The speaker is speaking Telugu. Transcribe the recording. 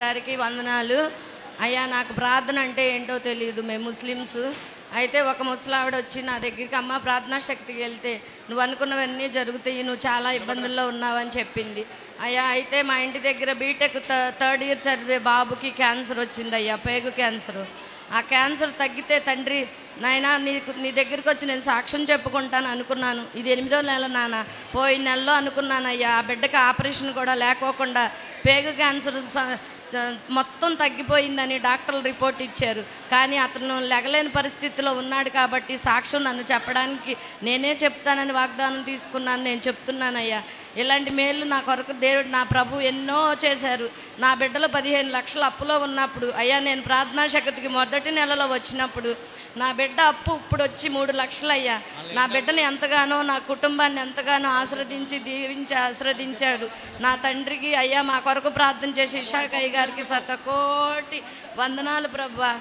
గారికి వందనాలు అయ్యా. నాకు ప్రార్థన అంటే ఏంటో తెలియదు. మేము ముస్లిమ్స్. అయితే ఒక ముసలావిడ వచ్చి నా దగ్గరికి, అమ్మ ప్రార్థనా శక్తికి వెళ్తే నువ్వు అనుకున్నవన్నీ జరుగుతాయి, నువ్వు చాలా ఇబ్బందుల్లో ఉన్నావని చెప్పింది అయ్యా. అయితే మా ఇంటి దగ్గర బీటెక్ థర్డ్ ఇయర్ చదివే బాబుకి క్యాన్సర్ వచ్చింది అయ్యా, పేగు క్యాన్సరు. ఆ క్యాన్సర్ తగ్గితే తండ్రి నాయనా నీ దగ్గరికి వచ్చి నేను సాక్ష్యం చెప్పుకుంటాను అనుకున్నాను. ఇది 8వ నెల నాన్న, పోయిన నెలలో అనుకున్నాను అయ్యా. ఆ బిడ్డకి ఆపరేషన్ కూడా లేకోకుండా పేగు క్యాన్సర్ మొత్తం తగ్గిపోయిందని డాక్టర్లు రిపోర్ట్ ఇచ్చారు. కానీ అతను లెగలేని పరిస్థితిలో ఉన్నాడు కాబట్టి సాక్ష్యం నన్ను చెప్పడానికి నేనే చెప్తానని వాగ్దానం తీసుకున్నాను. నేను చెప్తున్నానయ్యా, ఇలాంటి మేలు నా కొరకు దేవుడు నా ప్రభు ఎన్నో చేశారు. నా బిడ్డలు 15 లక్షల అప్పులో ఉన్నప్పుడు అయ్యా, నేను ప్రార్థనా శక్తికి మొదటి నెలలో వచ్చినప్పుడు నా బిడ్డ అప్పు ఇప్పుడు వచ్చి 3 లక్షలు అయ్యా. నా బిడ్డని ఎంతగానో, నా కుటుంబాన్ని ఎంతగానో దీవించి ఆశ్రదించాడు నా తండ్రికి. అయ్యా, మా కొరకు ప్రార్థన చేసి ఇషాకయ్య గారికి శతకోటి వందనాలు ప్రభువా.